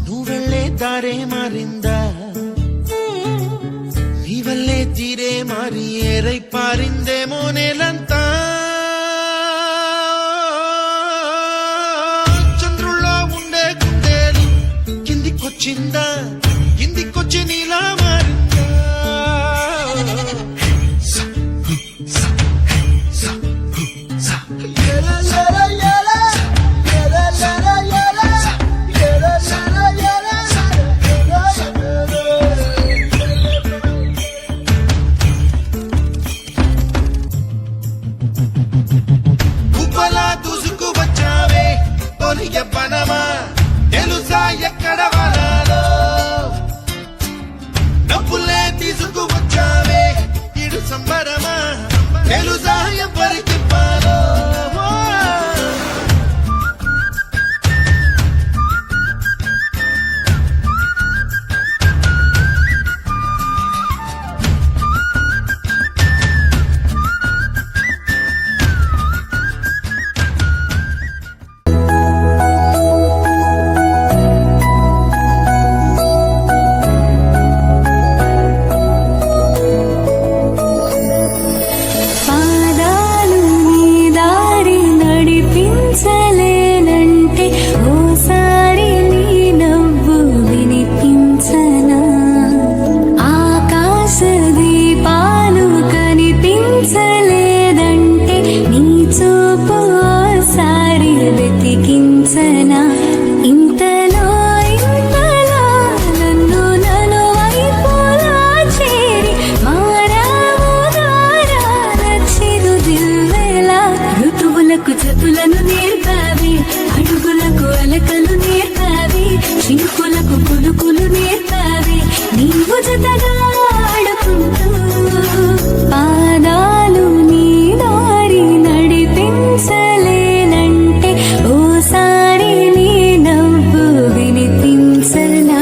నువ్వెళ్ళే దారే మారిందా నీ వల్లే తీరే మారి ఏరై పారిందేమో నేలంతా చంద్రుల్లో ఉండే కుందేలు కిందికొచ్చిందా కిందికొచ్చి నీలా మారిందా పనమా తెలుసా ఎక్కడ వనాలో డబ్బులే తీసుకువచ్చావే ఇడు సంబరమా తెలుసా ఎవరికి పాలో జతులను నేర్పావి అడుగులకు అలకలు నేర్పావి చింకులకు కులుకులు నేర్పావి నీవు జతగా ఆడుకుంటూ పాదాలు నీ దారి నడిపించలేనంటే ఓసారి నీ నవ్వు వినిపించనా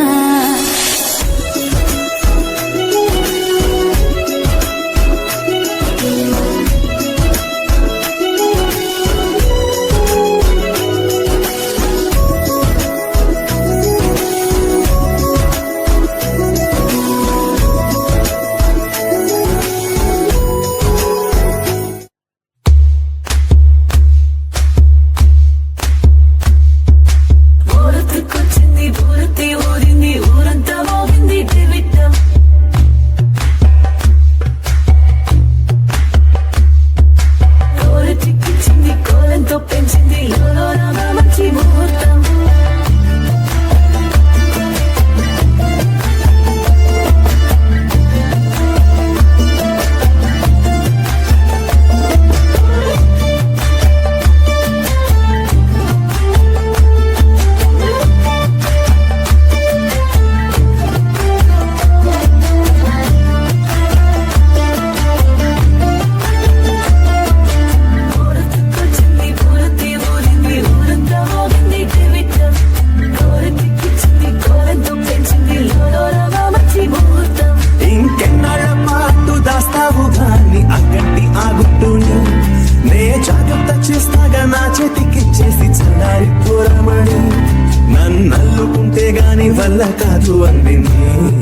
నన్నల్లుకుంటే గాని వల్ల కాదు అంది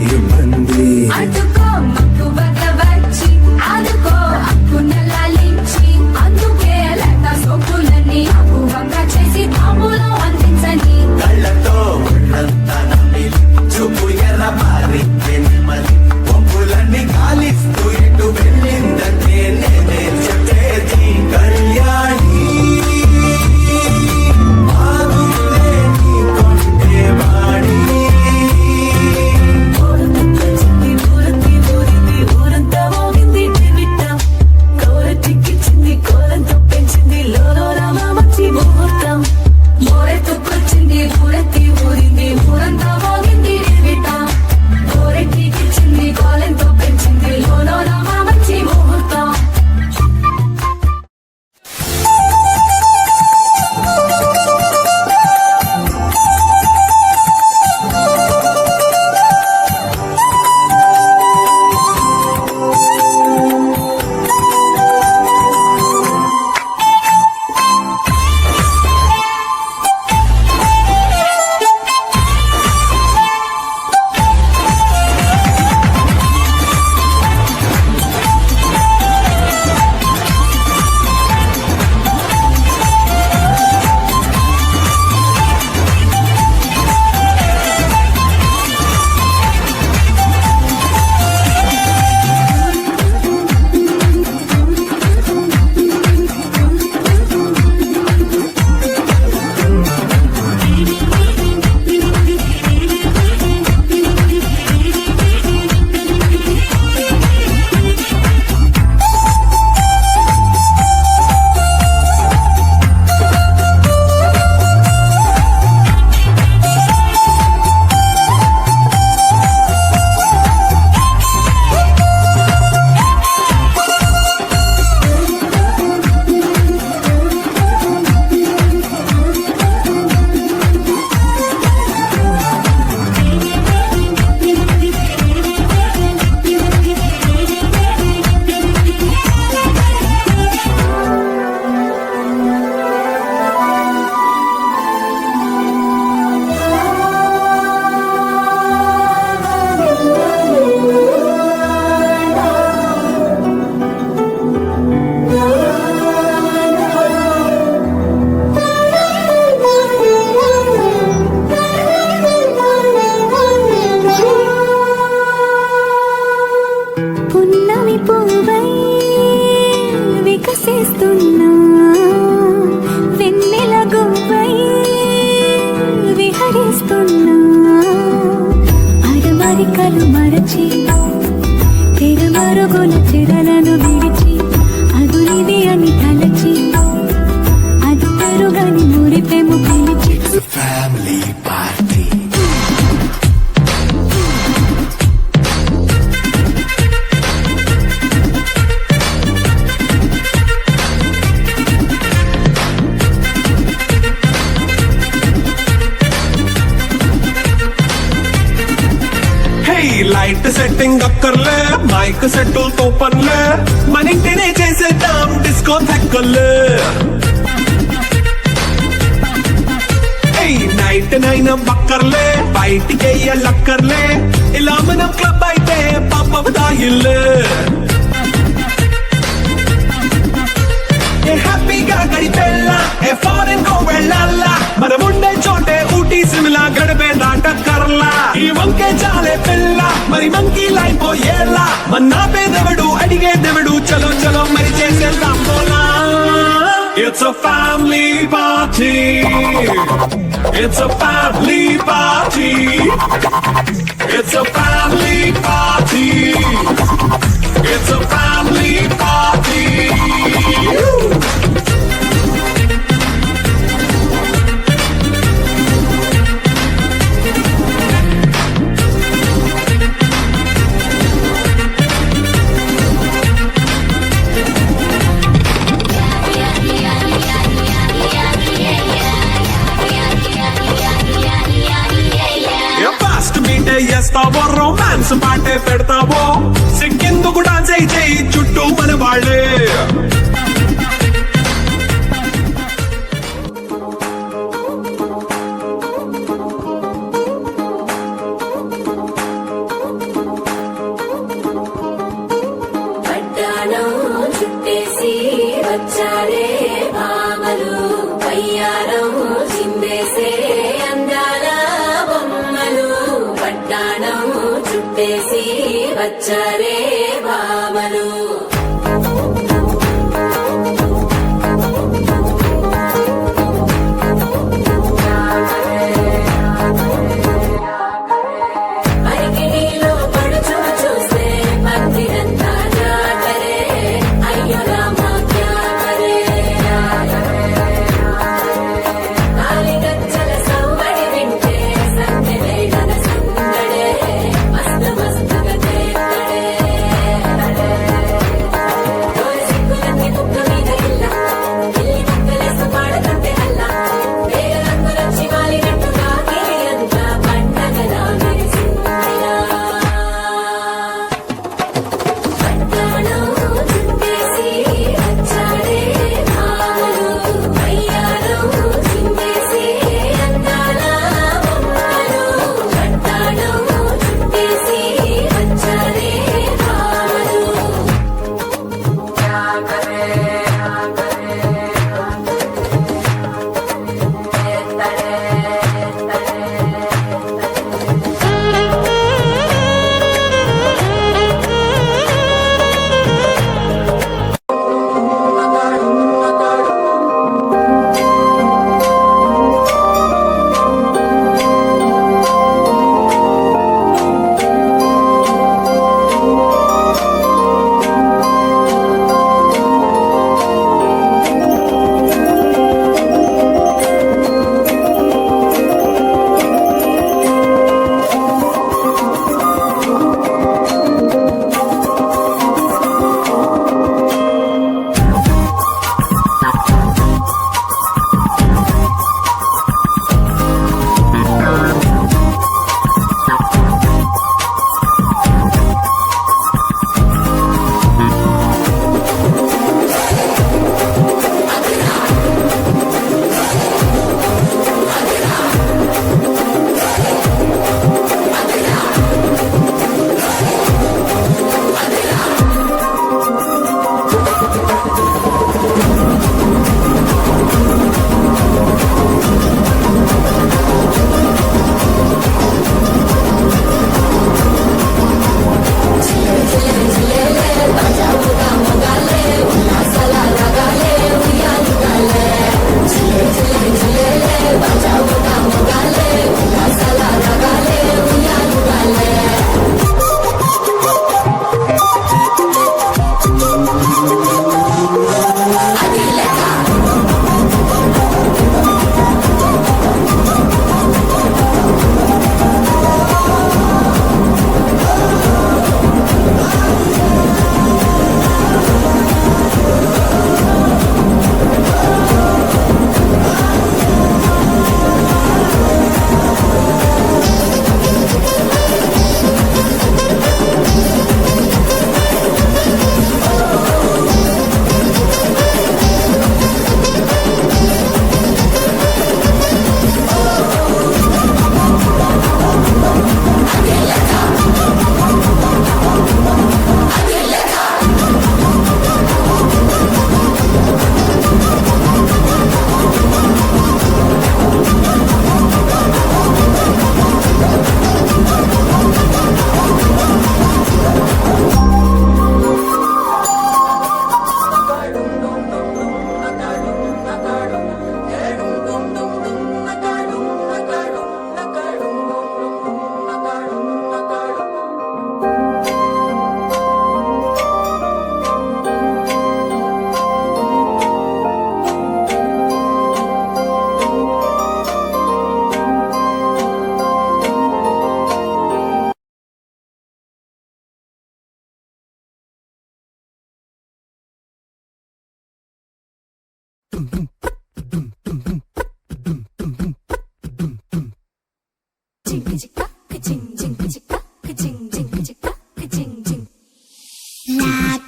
ఇబ్బంది అటుకో మక్కువగ వచ్చి ఆదుకో అక్కునలాలించి అందుకే లత సోకులని అక్కువగా చేసి తాములో అందించని కళ్ళతో ఒళ్ళంతా నమిలి చూపు ఎర్ర మారి నెమ్మది ఒప్పులన్నీ కాలిస్తూ ఇటు వెళ్ళిందంటే నేనే చెప్పేది కళ్యాణి పూరతి లైట్ సెట్టింగ్ అక్కర్లే మైక్ సెట్టుల్ తో పనులే మన ఇంటినే చేసేద్దాం డిస్కో థెక్కర్లే నైట్ నైన్ బక్కర్లే బయటికి లక్కర్లే ఇలా మనం క్లబ్ అయితే పాపదాయిల్లే హ్యాపీగా గడిపెళ్ళా ఏ ఫారెన్ కో వెళ్ళాలా మనం ఉండే చోటే ఊటీ సిమ్లా గడిపే దాటక్కర్లా ఈ వంకే చాలే పిల్ల మరి మంకీ లైఫ్ పోయేలా మన పేదెవడు అడిగేదెవడు చలో చలో మరి చేసేద్దాం పోలా It's a family party. It's a family party. It's a family party. It's a family party. చేస్తావో రొమాన్స్ పాటే పెడతావో సిగ్గెందుకు డాన్స్ చేయి చుట్టూ మన వాళ్ళే పట్టాణం చుట్టేసి వచ్చారే భామలు పయ్యారం చిందేసే అందాల బొమ్మలు పట్టాణం చుట్టేసి వచ్చారే భామలు అరికిడిలో పడుచును చూస్తే మందిరంతా జాగరే అయ్యో రామ క్యా కరే కాలిగజ్జల సవ్వడి వింటే సందడే సందడే మస్తు మస్తుగా చేస్తడే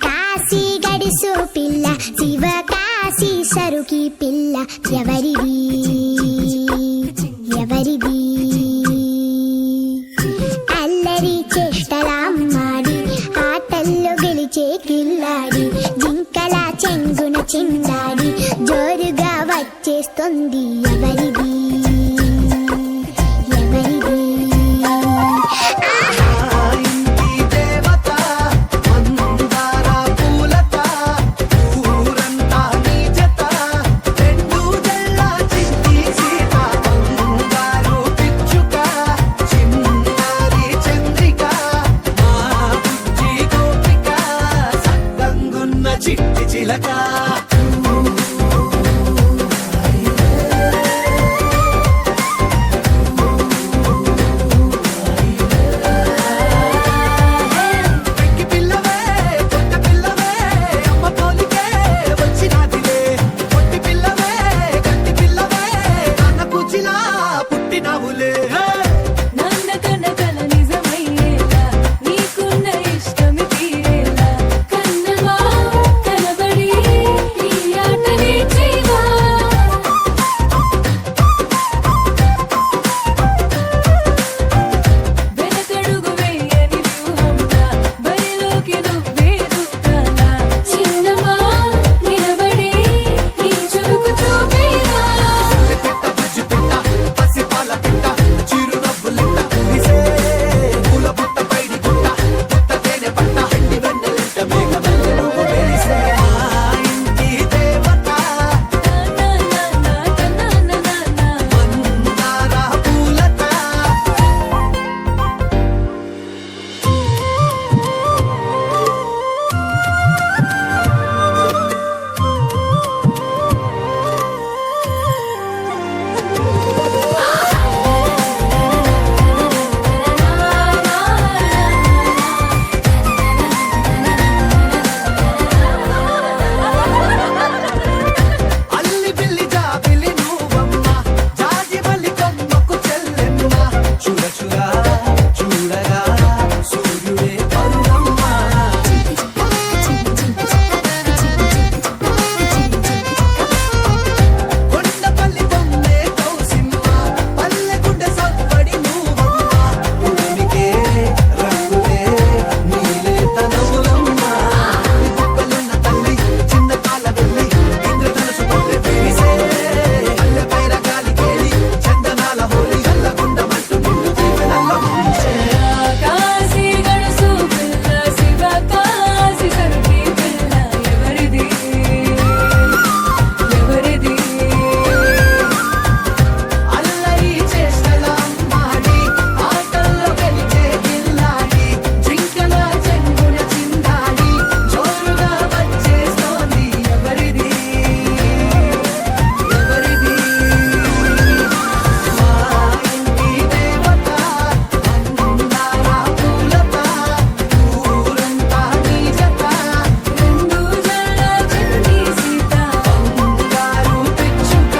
కాశీ గడిసు పిల్ల శివ కాశీ సరుకి పిల్ల ఎవరిది ఎవరిది అల్లరి చేష్టల అమ్మాడి ఆటల్లో గెలిచే కిల్లాడి జింకల చెంగున చిందాడి జోరుగా వచ్చేస్తుంది ఎవరిది ఎవరిది ఇంటి దేవత మందార పూలత ఊరంతా నీ జత రెండు జల్ల చిట్టి సీత బంగారు పిచ్చుక చిన్నారి చంద్రిక మా బుజ్జి గోపిక సక్కంగున్న చిట్టి చిలక పెంకి పిల్లవే కొత్త పిల్లవే అమ్మ పోలికే వచ్చినాదిలే పొట్టి పిల్లవే గట్టి పిల్లవే నాన్న కూచిలా పుట్టినావులే నాన్న కన్న కల నిజమయ్యేలా నీకున్న ఇష్టమి తీరేలా కన్నవా కనబడి ఈ ఆట నేర్చేవా వెనకడుగు వేయని వ్యూహంలా బరిలోకి నువ్వే దూకాలా చిన్నమా నిలబడి నీ చురుకు చూపేవా పిట్ట బుజ్జి పిట్ట పసిపాల పిట్ట చిరునవ్వులిట్ట కురిసే పూల బుట్ట పైడి గుట్ట పుట్ట తేనె పట్ట ఎండి వెన్నెలిట్ట మేఘమల్లె నువ్వు వెలిసే ఆ ఇంటి దేవత మందార పూలత అల్లి బిల్లి జాబిలి నువ్వమ్మ జాజి మల్లి కొమ్మకు చెల్లెమ్మ చూడ చూడ చూడగా సూర్యుడే పరువమ్మ కొండపల్లి బొమ్మే కౌసిమ్మ పల్లె గుడ్డ సవ్వడి నువ్వమ్మ ఉడిమికే రంగులే నీలే తనవులమ్మ కుప్పలున్న తల్లి చిన్న కాల వెళ్ళి ఇంద్రధనుసు పొందే పెరిసే అల్లె పైర గాలి కేలి చందనాల హోలీ అల్లగుండమంటూ నిన్ను దీవెనల్ల ముంచే కాశీ గడుసు పిల్ల శివ కాశీ సరుకి పిల్ల ఎవరిది ఎవరిది అల్లరి చేష్టల అమ్మాడి ఆటల్లో గెలిచే గిల్లాడి జింకల చెంగున చిందాడి జోరుగా వచ్చేస్తోంది ఎవరిది ఎవరిది మా ఇంటి దేవత మందార పూలత ఊరంతా నీ జత రెండు జల్ల చిట్టి సీత బంగారు పిచ్చుక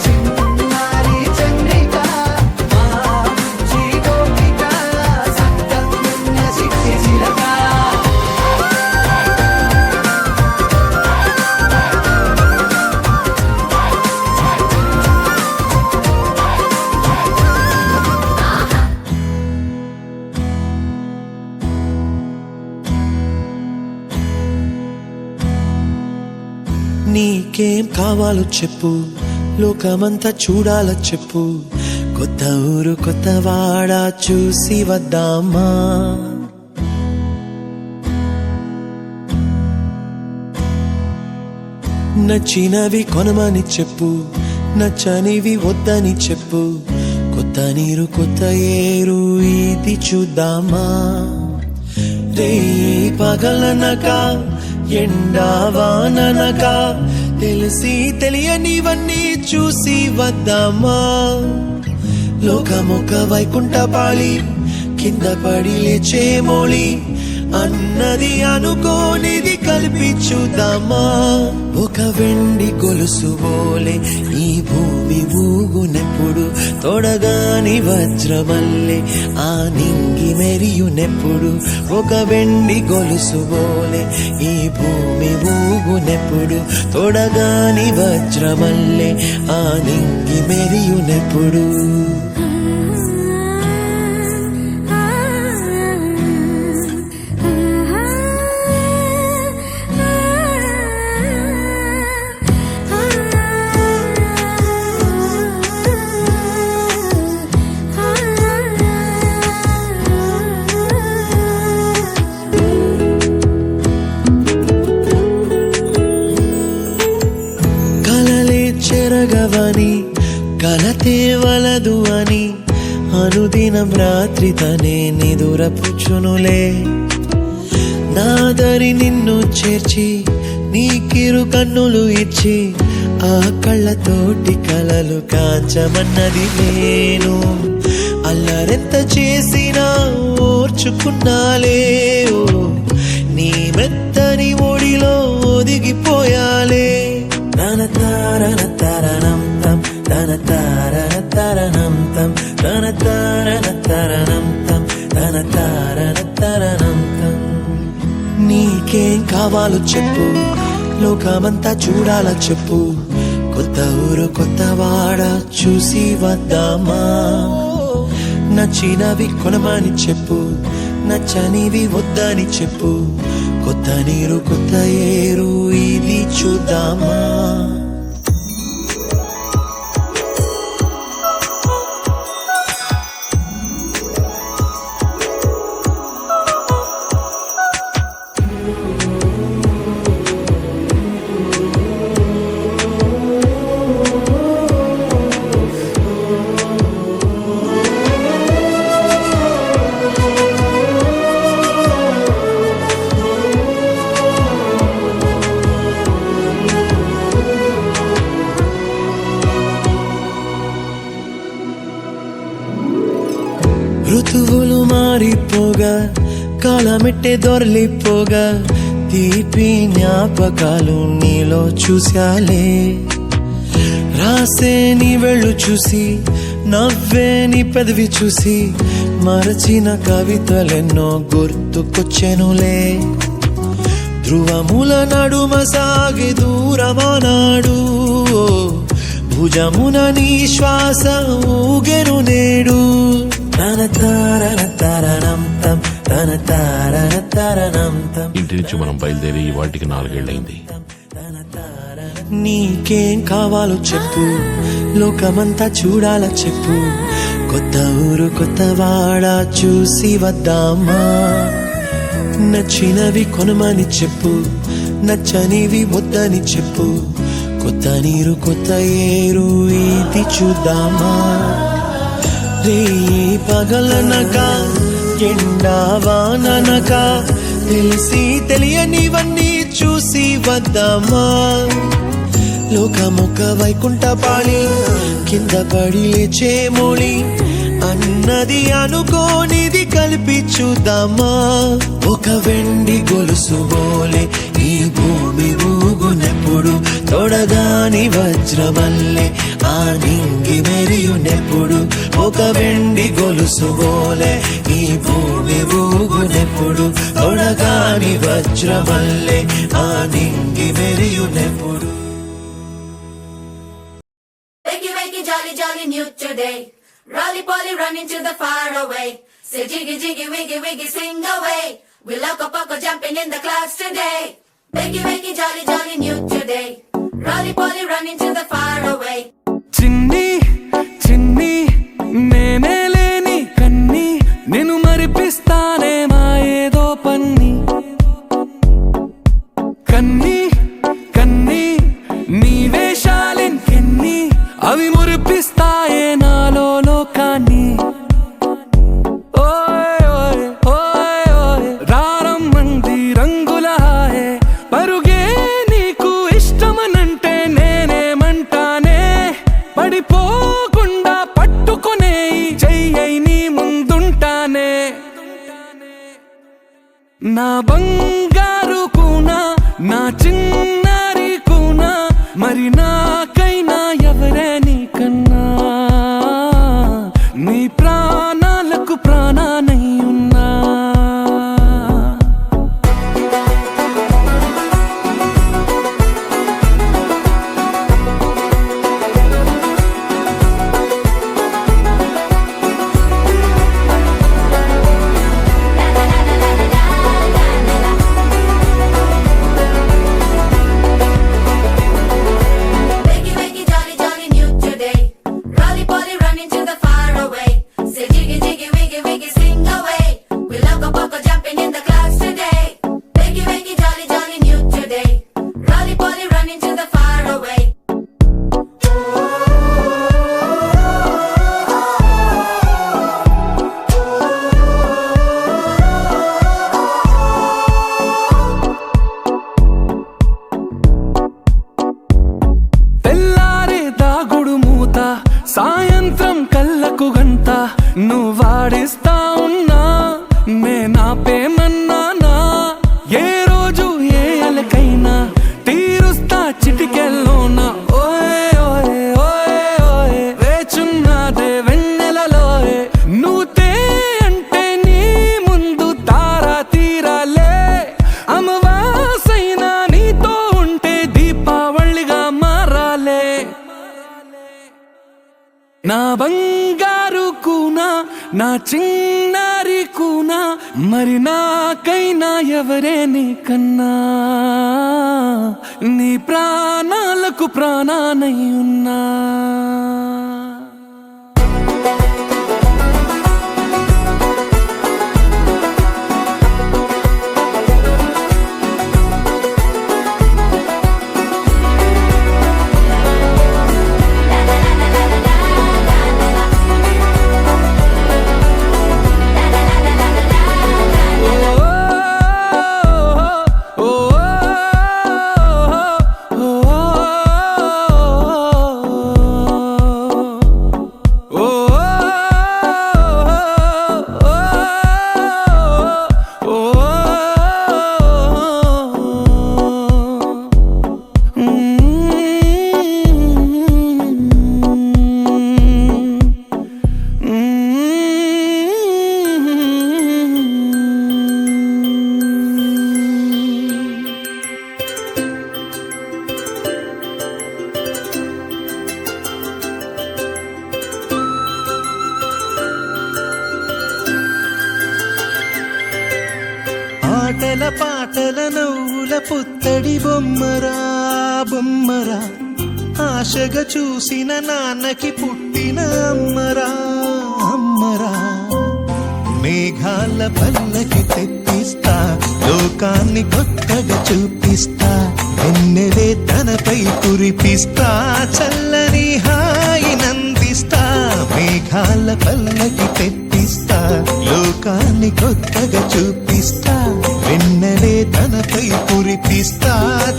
చిన్నారి చంద్రిక మా బుజ్జి గోపిక సక్కంగున్న చిట్టి చిలక నీకేం కావాలో చెప్పు లోకమంతా చూడాలో చెప్పు కొత్త ఊరు కొత్త వాడ చూసి వద్దామా నచ్చినవి కొనమని చెప్పు నచ్చనివి వద్దని చెప్పు కొత్త నీరు కొత్త ఏరు ఇది చూద్దామా రే పగలనక ఎండా వాననక తెలిసి తెలియనివన్నీ చూసి వద్దామా లోకమొక వైకుంఠపాళి కింద పడి లేచే మోళి అన్నది అనుకోనిది కలిపి చూద్దామా ఒక వెండి గొలుసు బోలే ఈ భూమి ఊగునెప్పుడు మెరియునెప్పుడు తొడగాని వజ్రమల్లె ఆ నింగి మెరియునెప్పుడు ఒక వెండి గొలుసు బోలే ఈ భూమి ఊగునెప్పుడు తొడగాని వజ్రమల్లె ఆ నింగి మెరియునెప్పుడు చెరగవని కలతే వలదు అని అనుదినం రాత్రి తనే నిదురపుచ్చునులే నాదరి నిన్ను చేర్చి నీ కిరు కన్నులు ఇచ్చి ఆ కళ్ళతోటి కలలు కాంచమన్నది నేను అల్లరెంత చేసినా ఓర్చుకున్నాలే ఓ నీ మెత్తని ఒడిలో ఒదిగిపోయాలే తన తారన తరణం తం తన తారన తరణం తం తన తారన తరణం తం తన తారన తరణం తం నీకేం కావాలో చెప్పు లోకమంతా చూడాల చెప్పు కొత్త ఊరు కొత్త వాడ చూసి వద్దామా నచ్చినవి కొనమని చెప్పు నచ్చనివి వద్దని చెప్పు కొత్త నీరు కొత్త ఏరు ఇది చూద్దామా ఋతువులు మారిపోగా కాలమెట్టే దొరలిపోగా తీపి జ్ఞాపకాలు నీలో చూశాలే రాసే నీ వెళ్ళు చూసి నవ్వే నీ పెదవి చూసి మరచిన కవితలెన్నో గుర్తుకొచ్చెనులే ధ్రువముల నడుమ సాగి దూరమానాడు భుజమున నీ శ్వాస ఊగెను నేడు తన తారన తరణం తం తన తారన తరణం తం ఇంటి నుంచి మనం బయలుదేరి వాటికి 4 ఏళ్ళైంది నీకేం కావాలో చెప్పు లోకమంతా చూడాల చెప్పు కొత్త ఊరు కొత్త వాడ చూసి వద్దామా నచ్చినవి కొనమని చెప్పు నచ్చనివి వద్దని చెప్పు కొత్త నీరు కొత్త ఏరు ఇది చూద్దామా రే పగలనక ఎండావాననక తెలిసి తెలియనివన్నీ చూసి వద్దామా లోకమొక్క వైకుంఠపాళి కింద పడి లేచే మోళి అన్నది అనుకోనిది కలిపి చూద్దామా ఒక వెండి గొలుసు బోలే ఈ భూమి ఊగునెప్పుడు తొడగాని వజ్రమల్లె ఆ నింగి మెరియునెప్పుడు ఒక వెండి గొలుసు బోలే ఈ భూమి ఊగునెప్పుడు తొడగాని వజ్రమల్లె ఆ నింగి మెరియునెప్పుడు Wakey, wakey, jolly, jolly, new today. Rolly poly, running to the far away. Say jiggy, jiggy, wiggy, wiggy, sing away. We loco poco jumping in the clouds today. Wakey, wakey, jolly, jolly, new today. Rolly poly, running to the far away. చిన్ని చిన్ని నేనే లేని కన్ని నేను మరిపిస్తానే మా ఏదో పన్ని కన్ని కన్ని నీ వేషాలెన్కెన్ని అవి మురిపిస్తాయే నాలో లోకాన్ని ఓయ్ ఓయ్ ఓయ్ ఓయ్ రారమ్మంది రంగుల హాయే పరుగే నీకు ఇష్టమనంటే నేనేమంటానే పడిపోకుండా పట్టుకునే చెయ్యై నీ ముందుంటానే నా బంగారు కూనా నా చిన్నారి కూనా మరి నాకైనా ఎవరే నీకన్నా ప్రాణాలకు ప్రాణానై ఉన్నా. Wakey, wakey, jolly, jolly, new today. Rolly poly, running to the far away. Say jiggy, jiggy, wiggy, wiggy, sing away. We loco poco jumping in the clouds today. Wakey, wakey, jolly, jolly, new today. Rolly poly, running to the far away. తెల్లారే దాగుడు మూత, సాయంత్రం కళ్ళకు గంట, నువ్వాడిస్తా ఉన్నా నేనాపేమన్నానా. ఏ రోజు ఏ అలకైనా తీరుస్తా చిటికెల్లోన. ఓయే ఓయే ఓయే ఓయే వేచున్నదే వెన్నెలలోయే. నువ్వుతే అంటే నీ ముందు తారా తీరాలే. అమవాసైనా నీతో ఉంటే దీపావళిగా మారాలే. నా బంగారు కూనా, నా చిన్నారి కూనా, మరి నాకైనా ఎవరే నీకన్నా. నీ ప్రాణాలకు ప్రాణానై ఉన్నా. ఆటల పాటల నవ్వుల పుత్తడి బొమ్మరా బొమ్మరా, ఆశగా చూసిన నాన్నకి పుట్టిన అమ్మరా అమ్మరా. మేఘాల పల్లకి తెప్పిస్తా, లోకాన్ని కొత్తగా చూపిస్తా, వెన్నెలే తనపై కురిపిస్తా, చల్లని హాయి నందిస్తా. మేఘాల పల్లకి తెప్పిస్తా, లోకాన్ని కొత్తగా చూపిస్తా, వెన్నెలే తనపై కురిపిస్తా,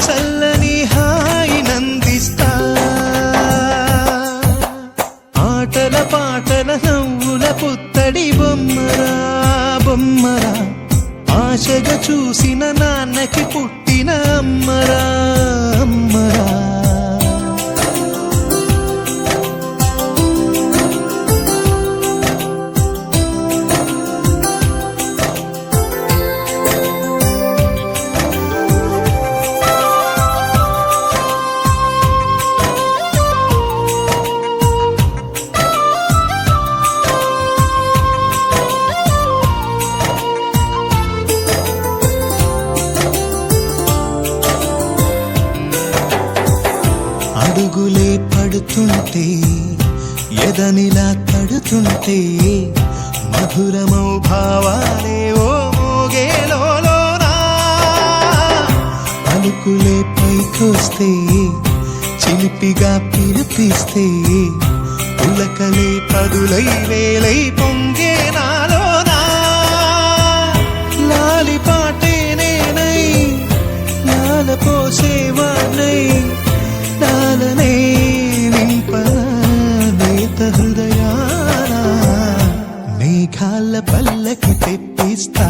చల్లని హాయి నందిస్తా. ఆటల పాటల నవ్వుల పుత్తడి బొమ్మరా బొమ్మరా, ఆశగా చూసిన నాన్నకి పుట్టిన అమ్మరా అమ్మరా. అడుగులే పడుతుంటే, ఎదనిలా తడుతుంటే, మధురమౌ భావాలే ఓ మోగేలోనా. పలుకులే పైకొస్తే, చిలిపిగా పిలిపిస్తే, పులకలే పదులై వేలై పొంగే నాలోనా. లాలి పాటే నేనై, లాల పోసేవాణ్ణై, లాలనే నింపనేత హృదయాన. మేఘాల పల్లకి తెప్పిస్తా,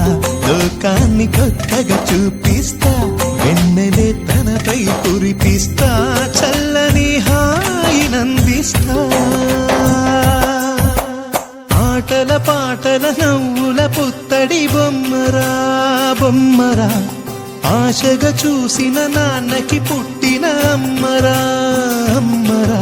లోకాన్ని కొత్తగా చూపిస్తా, వెన్నెలే తనపై కురిపిస్తా, చల్లని హాయి నందిస్తా. ఆటల పాటల నవ్వుల పుత్తడి బొమ్మరా బొమ్మరా ఆశగా చూసిన నాన్నకి పుట్టిన అమ్మరా అమ్మరా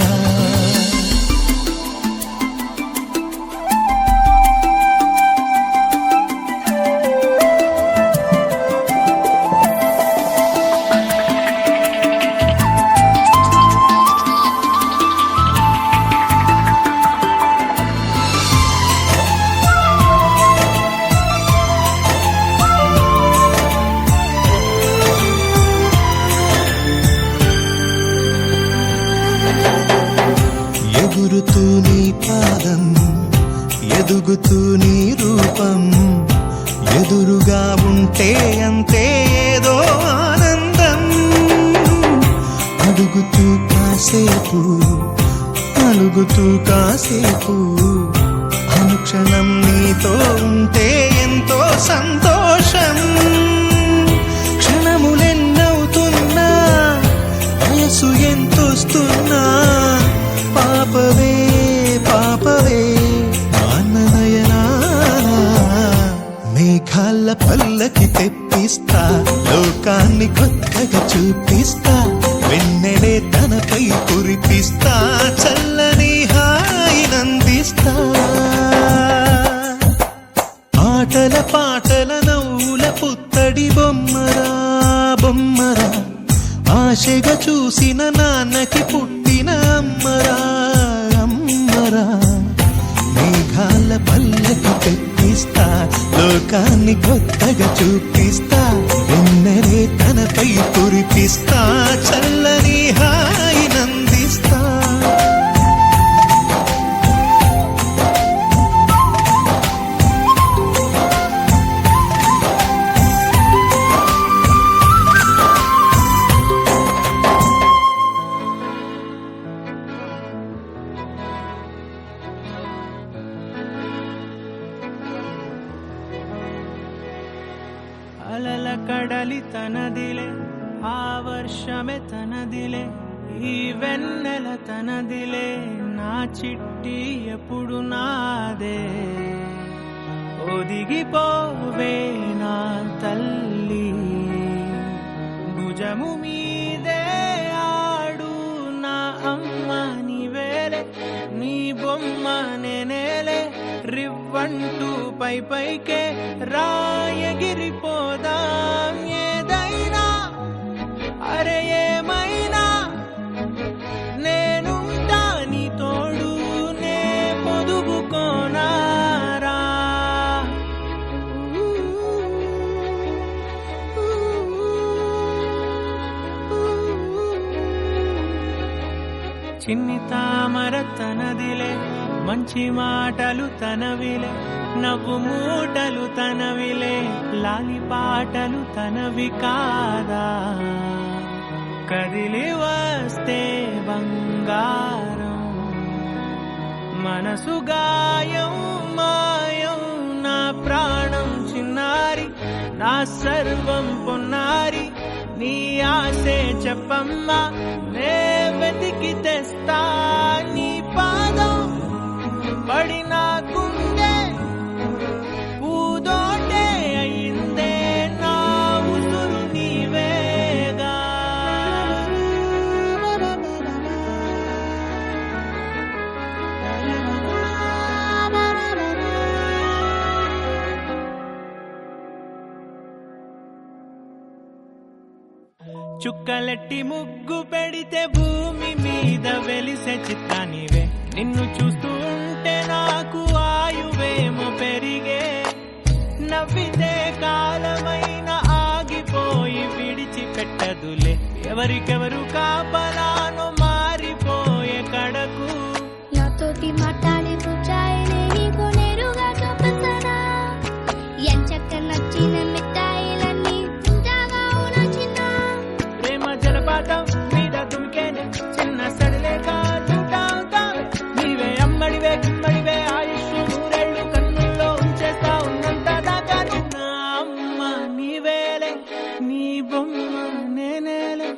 ఎగురుతూ నీ పాదం ఎదుగుతూ నీ రూపం ఎదురుగా ఉంటే అంతే ఏదో ఆనందం అడుగుతూ కాసేపు అలుగుతూ కాసేపు అనుక్షణం నీతో ఉంటే ఎంతో సంతోషం క్షణములెన్నవుతున్నా వయసు ఎంతొస్తున్నా పాపవే పాపవే నాన్ననయనా మేఘాల పల్లకి తెప్పిస్తా లోకాన్ని కొత్తగా చూపిస్తా వెన్నెలే తనపై కురిపిస్తా చల్లని హాయినందిస్తా ఆటల పాటల నవ్వుల పుత్తడి బొమ్మరా బొమ్మరా ఆశగా చూసిన నాన్నకి పుట్టిన అమ్మరా అమ్మరా మేఘాల పల్లకి తెప్పిస్తా లోకాన్ని కొత్తగా చూపిస్తా వెన్నెలే తనపై కురిపిస్తా చల్లని హాయినందిస్తా అలల కడలి తనదిలే ఆ వర్షమే తనదిలే ఈ వెన్నెల తనదిలే నా చిట్టి ఎప్పుడు నాదే ఒదిగిపోవే నా తల్లి భుజము మీదే ఆడు నా అమ్మ నీవేలే నీ బొమ్మ నేనేలే రివ్వంటూ పై పైకే రాయగిరిపోదాం ఏదైనా అరే ఏమైనా నేనుంటా నీ తోడు నే పొదుపుకోనారా చిన్ని తామర తనదిలే మంచి మాటలు తనవిలే నవ్వు మూటలు తనవిలే లాలి పాటలు తనవి కాదా కదిలి వస్తే బంగారం మనసు గాయం మాయం నా ప్రాణం చిన్నారి నా సర్వం పొన్నారి నీ ఆశే చెప్పమ్మా నే వెతికి తెస్తా నీ పాదం పడిన గుండె పూదోటే అయిందే నా ఉసురు నీవేగా చుక్కలెట్టి ముగ్గు పెడితే భూమి మీద వెలిసే చిత్తానివే నిన్ను చూస్తూ ఉంటే నాకు ఆయువేమో పెరిగే నవ్వితే కాలమైన ఆగిపోయి విడిచిపెట్టదులే ఎవరికెవరు కాపలానో మారిపోయే కడకు నాతోటి మాట్లాడే పుచ్చాయిలే నీకు నేరుగా చూపిస్తానా ఎంచక్క నచ్చిన మిఠాయిలన్నీ తాగా నచ్చిన ప్రేమ జలపాతం మీద దుమికేనే చిన్న సడిలే కాదుంటా నీవే అమ్మడివే గిమ్మడివే ఆయుష్ నూరేళ్ళు కన్నుల్లో ఉంచేస్తా ఉన్నంత దాకా నా అమ్మ నీవేలే నీ బొమ్మ నేనేలే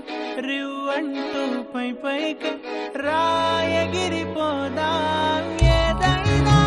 రివ్వంటూ పై పైకి రాయగిరిపోదాం ఏదైనా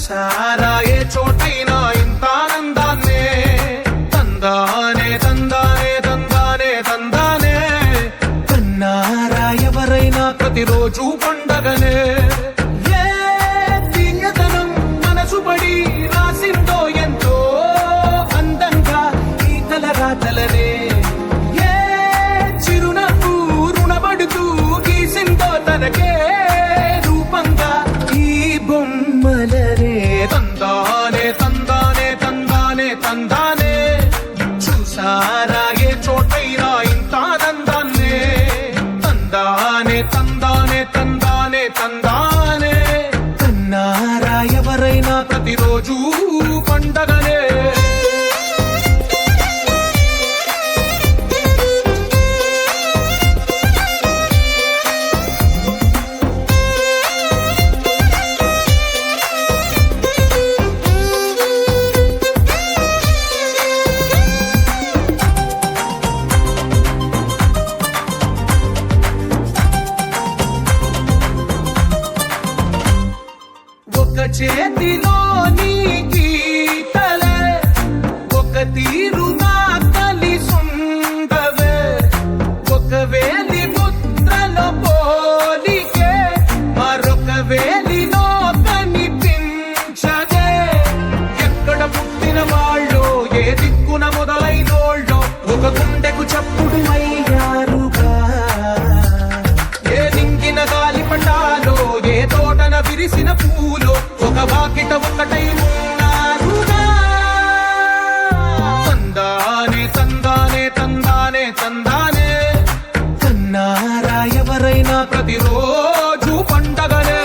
చూసారా ఏ చోటైనా ఇంత ఆనందాన్నే తందానే తందానే తందానే తందానే కన్నారా ఎవరైనా ప్రతిరోజు పండగనే ఏ తీయదనం మనసు పడి రాసిందో ఎంతో అందంగా ఈ తలరాతలనే ఏ చిరునవ్వు రుణపడుతూ గీసిందో తనకే రూపంగా ఈ బొమ్మలనే తందానే తందానే తందానే తందానే చూసారా ఏ చోటైనా ఇంత ఆనందాన్నే తందానే తందానే తందానే తందానే కన్నారా ఎవరైనా ప్రతిరోజు పండగనే ఒక చేతిలో నీ గీతలే ఒక తీరుగా కలిసుండవే ఒక వేలి ముద్రలో పోలికే మరొక వేలిలో కనిపించదే ఎక్కడ పుట్టిన వాళ్ళో ఏ దిక్కున మొదలైనోళ్ళో ఒక గుండెకు చప్పుడు అయ్యారుగా ఏ నింగిన గాలి పటాలో ఏ తోటన విరిసిన పూలో ఒక వాకిట ఒకటై ఉన్నారుగా తందానే తందానే తందానే తందానే కన్నారా ఎవరైనా ప్రతిరోజు పండగనే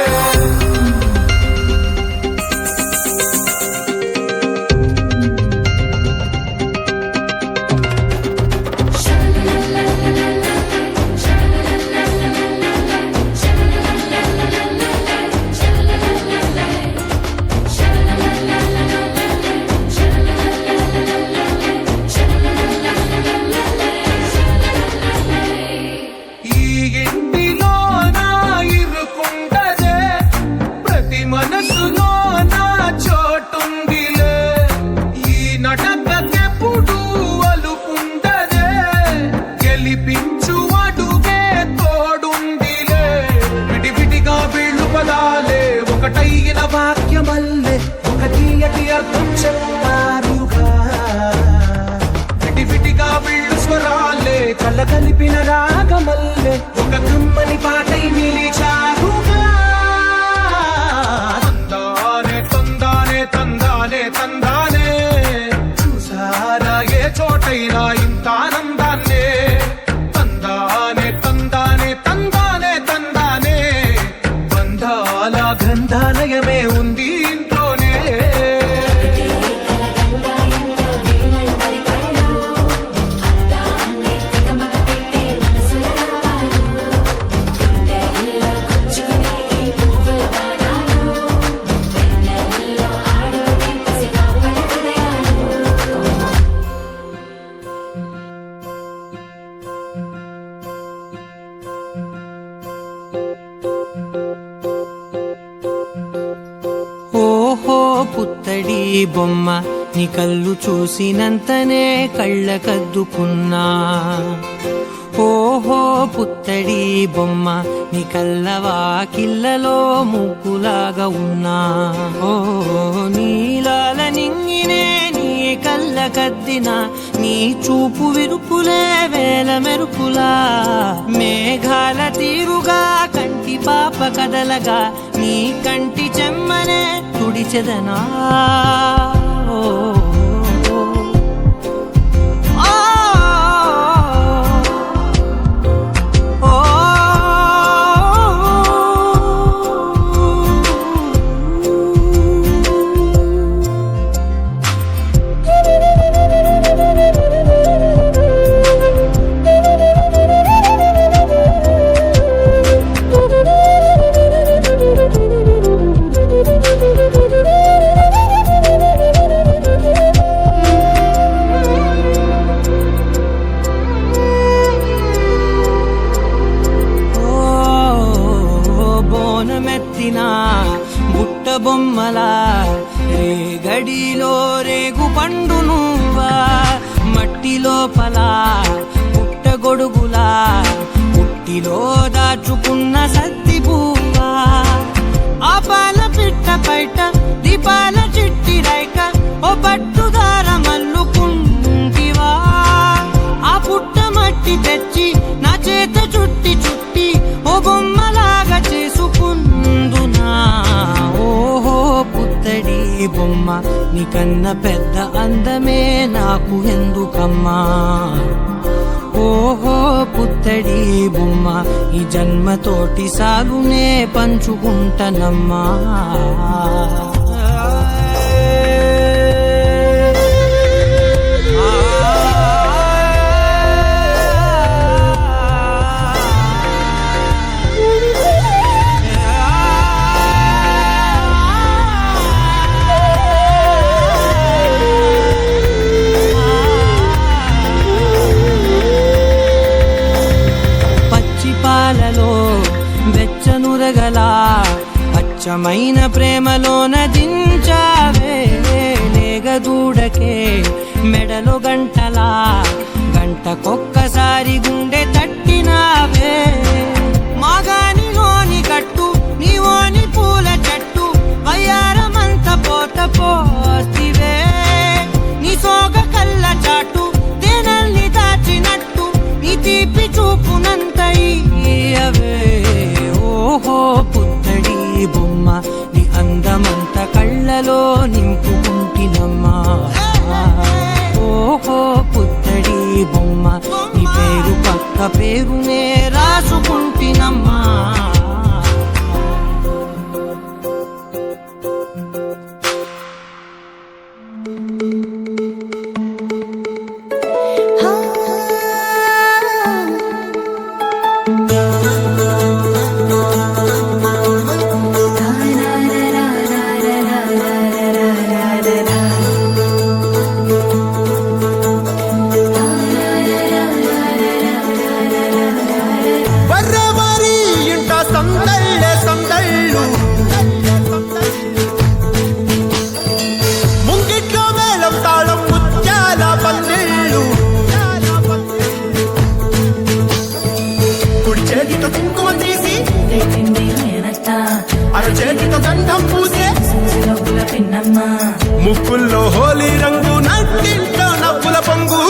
ఈ ఇంటిలో నా ఇరుకుండదే ప్రతి మనసులో నా చోటుందిలే ఈ నటకెప్పుడు అలుపుండదే గెలిపించు అడుగే తోడుందిలే విడివిడిగా వీళ్ళు పదాలే ఒకటైన వాక్యమల్లే ఒక తీయటి అర్థం చెప్పారుగా విడివిడిగా వీళ్ళు స్వరాలే కళ్ళ కలిపిన రాగమల్లే ఒక కమ్మని పాటై నిలిచారుగా తందానే తందానే తందానే తందానే చూసారా ఏ చోటైనా ఇంత ఆనందాన్నే తందానే తందానే తందానే తందానే బంధాల గ్రంథాలయమే ఉంది ఇంట్లోనే ఓహో పుత్తడి బొమ్మ నీ కళ్ళు చూసినంతనే కళ్ళకద్దుకున్నా ఓహో పుత్తడి బొమ్మ నీ కళ్ళవాకిళ్ళలో ముగ్గులాగా ఉన్నా ఓ నీలాల నింగినే నీ కళ్ళకద్దిన నీ చూపు విరుపులే వేల మెరుపులా మేఘాల తీరుగా కంటి పాప కదలగా నీ కంటి చెమ్మనే తుడిచెదనా ఓ బొమ్మలా రే గడిలో రేగు పండు నువ్వా మట్టి లోపల పుట్టగొడుగులా పుట్టిలో దాచుకున్న సత్తి పువ్వా ఆ పాల పిట్ట బయట దీపాల చిట్టి రైక ఓ పట్టుదార మల్లుకుంటివా ఆ పుట్ట మట్టి తెచ్చి నా చేత చుట్టి చుట్టి ఓ బొమ్మలాగా చేసుకుందునా ఓహో పుత్తడి బొమ్మ నీకన్న పెద్ద అందమే నాకు ఎందుకమ్మా ఓహో పుత్తడి బొమ్మ ఈ జన్మతోటి సాగునే పంచుకుంటనమ్మా పాలలో వెచ్చనురగల అచ్చమైన ప్రేమలోన దించావే లేగదూడకే మెడలో గంటలా గంటకొక్కసారి గుండె తట్టినావే మాగానిలోని గట్టు నీవోని పూల చెట్టు వయ్యారమంత పోత పోస్తివే నీ సోగ కళ్ళ చాటు తేనల్ని దాచినట్టు నీ తీపి చూపునంత ఇయ్యవే ఓహో పుత్తడి బొమ్మ నీ అందమంత కళ్ళలో నింపుకుంటినమ్మా ఓహో పుత్తడి బొమ్మ నీ పేరు పక్క పేరునే రాసుకుంటినమ్మా వర్రవారి ఇంట సందళ్ళే సందళ్ళు ముంగిట్లో మేళం తాళం ముత్యాల పందిళ్ళు కుడి చేతితో కుంకుమ తీసి అర చేతితో గంధం పూసే ముక్కుల్లో హోలీ రంగు నట్టింట్లో నవ్వుల పొంగు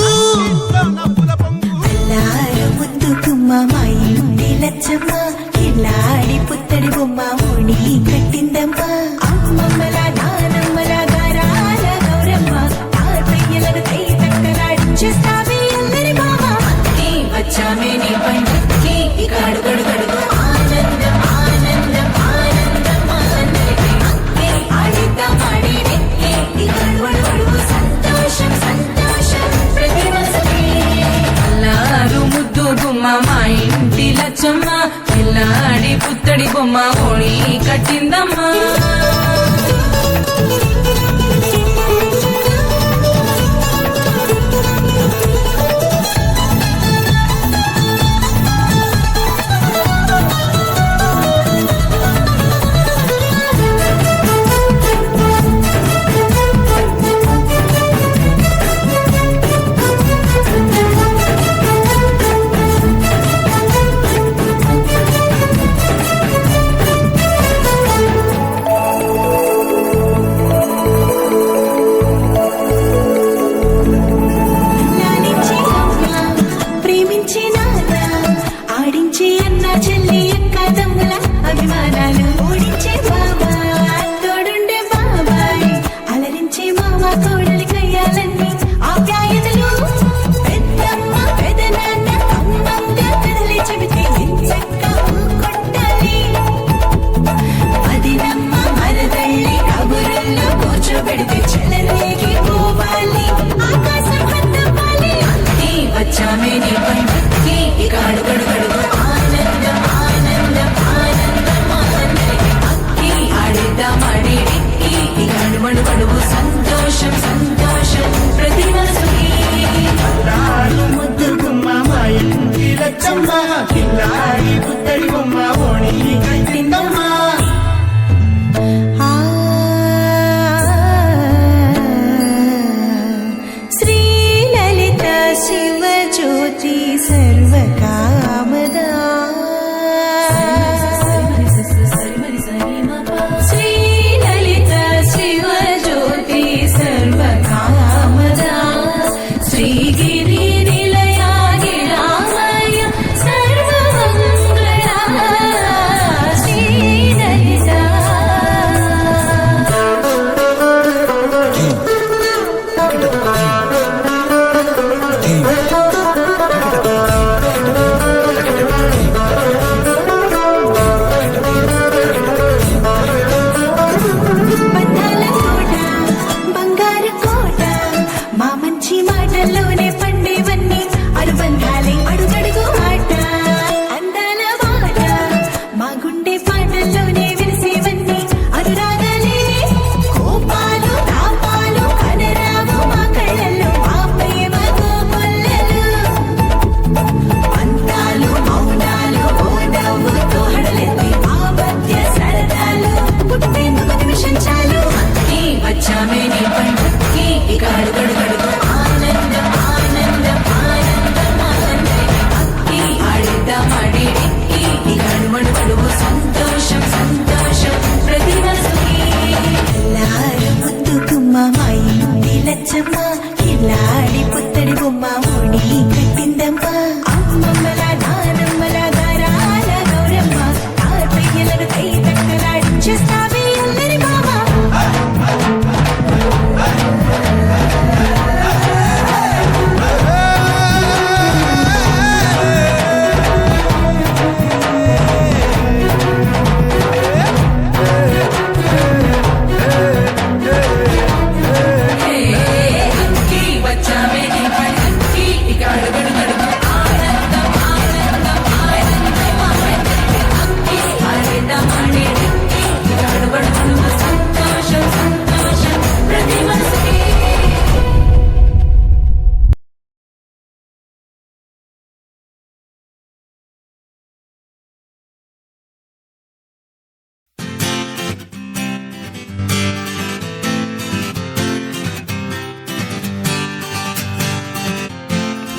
ముద్దుకుమ్మ మా ఇంటి లచ్చమ్మ కిల్లాడి పుత్తడి బొమ్మ ముడి కట్టిందమ్మ అమ్మమ్మల నానమ్మల గారాల గౌరమ్మ తాతయ్యలను కై తక్కలాడించేస్తావే అందరి మామ వచ్చామే నీ పండుకి గడు గడు గడుగు ఆనందం ఆనందం ఆనందం అందరికీ అక్కే ఆడిద్దాం ఆడి వెక్కే గడు గడు గడుగు సంతోషం సంతోషం ప్రతి మనసుకి అల్లారు ముద్దు గుమ్మ మా ఇంటి లచ్చమ్మ పిల్లాడి పుత్తడి బొమ్మ ఓడి కట్టిందమ్మా లచ్చమ్మ కిల్లాడి పుత్తడి బొమ్మ ముడి కట్టిందమ్మా అమ్మమ్మల నానమ్మల గారాల గౌరమ్మ తాతయ్యలను కై తక్కలాడించేస్తావే అల్లరి మామ అక్కి వచ్చామే నీ పని అక్కి ఇక అడుగడు గడుగు ఆనందం ఆనందం ఆనందం అక్కి ఆడేద్దామాడే అక్కి ఇక అడుగడు గడుగు సంతోషం సంతోషం ప్రతి మనసుకి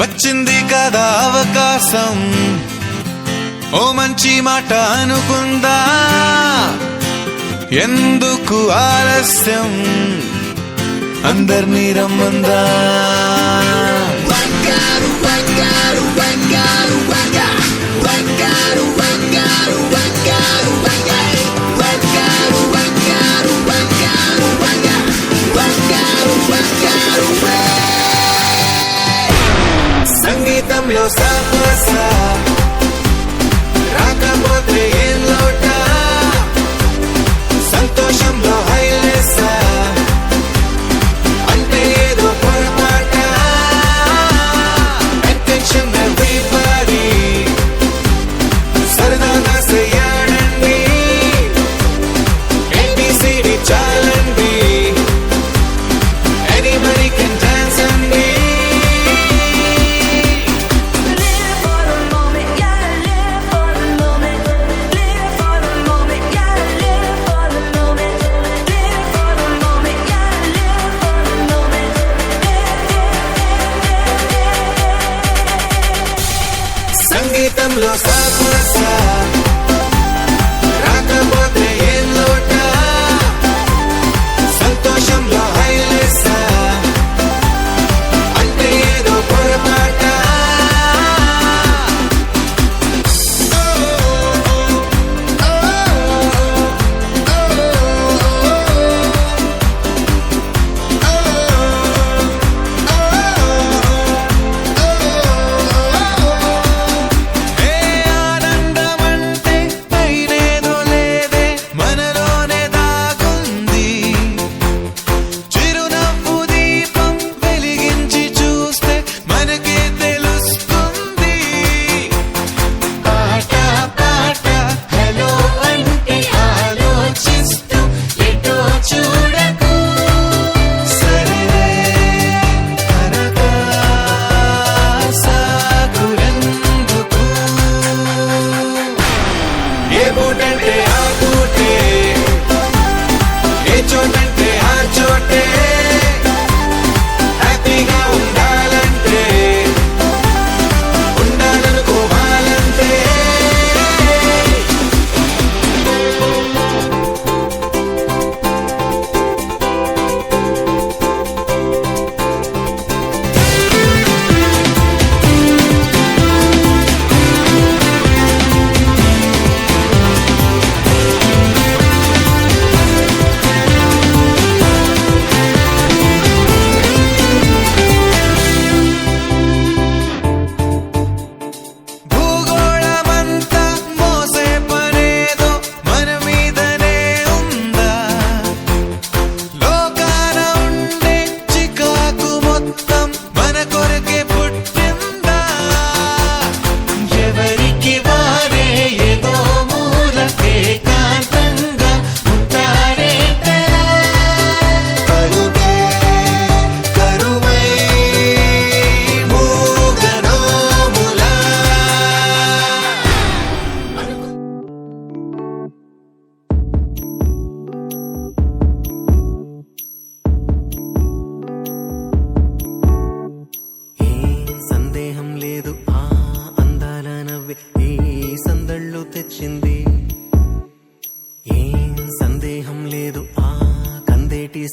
వచ్చింది కదా అవకాశం ఓ మంచి మాట అనుకుందా ఎందుకు ఆలస్యం అందర్నీ రమ్మందా సంగీతంలో సాపస రాకపోతే ఏం లోట సంతోషంలో హైలేస అంటే ఏదో పొరపాట అటెన్షన్ ఎవ్రీబడీ సరదాగా చెయ్యాడండి ABCD చాలండి ఎనీబడీ కెన్ డాన్స్ అండి సంగీతంలో సాపస రాకపోతే ఏం లోట సంతోషంలో హైలేస అంటే ఏదో పొరపాట ఏ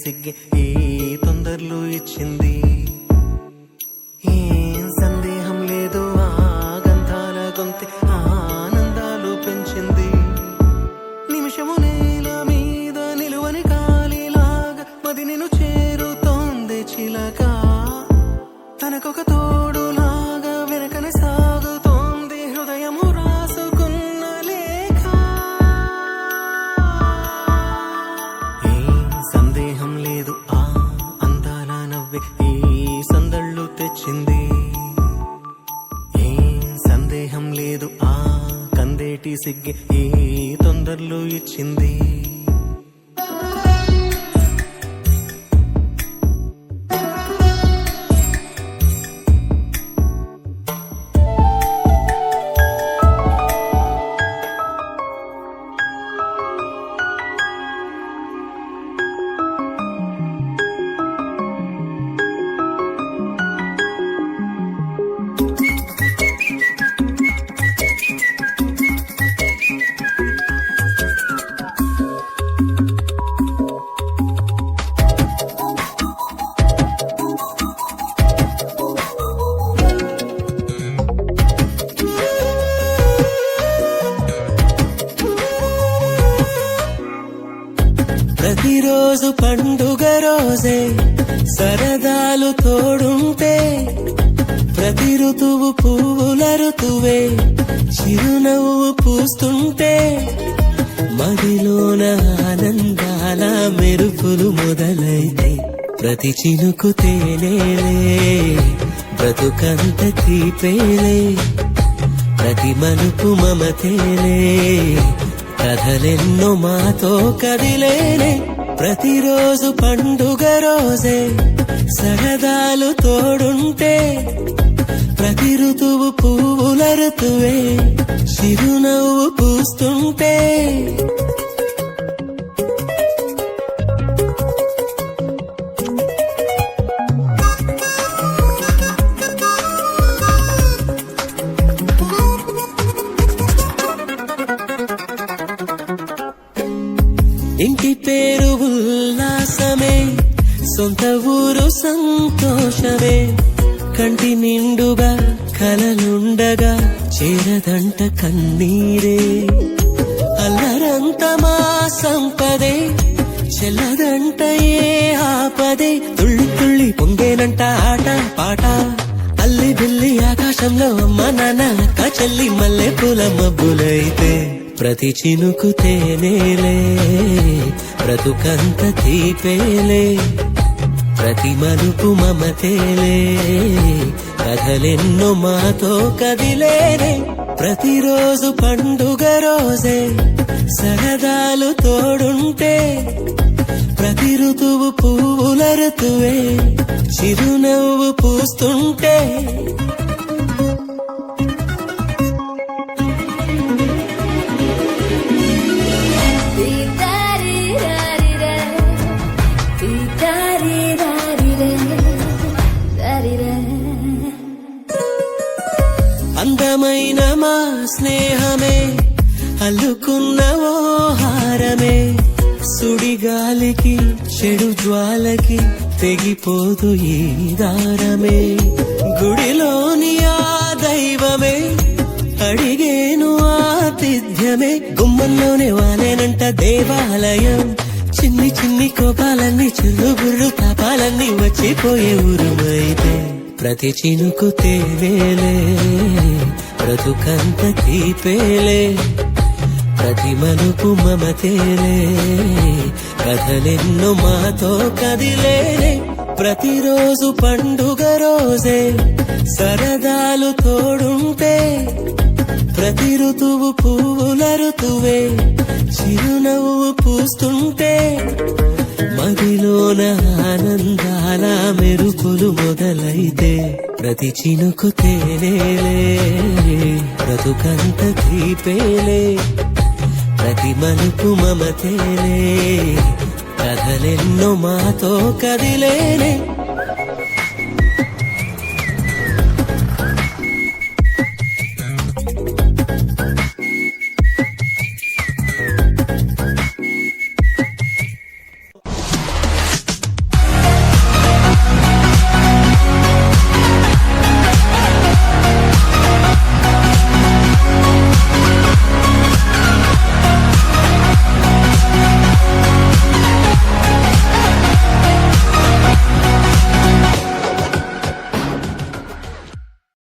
సిగ్గే ఈ తొందరలు ఇచ్చింది. ఏం సందేహం లేదు ఆ గంధాల గొంతె ఆనందాలు పెంచింది. నిమిషము నేల మీద నిలువని కాలిలాగా మది నిన్ను చేరుతోంది చిలక. తనకొక తోడులాగా వెనకనే సాగుతోంది హృదయము రాసుకున్న లేఖ. ఏం సందేహం లేదు ఆ అందాల నవ్వే ఈ సందళ్ళు తెచ్చింది. ఏం సందేహం లేదు ఆ కందేటి సిగ్గే ఈ తొందరలు ఇచ్చింది. ప్రతిరోజు పండుగ రోజే సరదాలు తోడుంటే, ప్రతి ఋతువు పువ్వుల ఋతువే చిరునవ్వు పూస్తుంటే, మదిలోన ఆనందాల మెరుపులు మొదలైతే, ప్రతి చినుకు తేనేలే బ్రతుకంత తీపేలే, ప్రతి మలుపు మమతేలే కథలెన్నో మాతో కదిలేనే. ప్రతిరోజు పండుగ రోజే సరదాలు తోడుంటే, ప్రతి ఋతువు పువ్వుల ఋతువే చిరునవ్వు పూస్తుంటే, ఇంటి పేరు ఉల్లాసమే, సొంత ఊరు సంతోషమే, కంటి నిండుగా కలలుండగా చేరదంట కన్నీరే. అల్లరంత మా సంపదే చెల్లదంట ఏ ఆపదే, తుళ్ళి తుళ్ళి పొంగేనంట ఆట పాట. అల్లి బిల్లి ఆకాశంలో అమ్మ నాన్న అక్క చెల్లి మల్లె పూల మబ్బులైతే, ప్రతి చినుకు తేనేలే బ్రతుకంత తీపేలే, ప్రతి మలుపు మమతేలే కథలెన్నో మాతో కదిలేనే. ప్రతిరోజు పండుగ రోజే సరదాలు తోడుంటే, ప్రతి ఋతువు పువ్వుల ఋతువే చిరునవ్వు పూస్తుంటే, అందమైన మా స్నేహమే అల్లుకున్న ఓ హారమే, సుడిగాలికి చెడు జ్వాలకి తెగిపోదు ఈ దారమే. గుడిలోని ఆ దైవమే అడిగేను ఆతిథ్యమే, గుమ్మంలోనే వాలేనంట దేవాలయం. చిన్ని చిన్ని కోపాలన్నీ చిల్లు బుర్రు తాపాలన్నీ వచ్చిపోయే ఊరుమైతే, ప్రతి చినుకు తేనేలే బ్రతుకంత తీపేలే, ప్రతి మలుపు మమతేలే కథలెన్నో మాతో కదిలేనే. ప్రతిరోజు పండుగ రోజే సరదాలు తోడుంటే, ప్రతి ఋతువు పువ్వుల ఋతువే చిరునవ్వు పూస్తుంటే, మదిలోన ఆనందాల మెరుపులు మొదలైతే, ప్రతి చినుకు తేనేలే బ్రతుకంత తీపేలే, ప్రతి మలుపు మమతేలే కథలెన్నో మాతో కదిలేనే.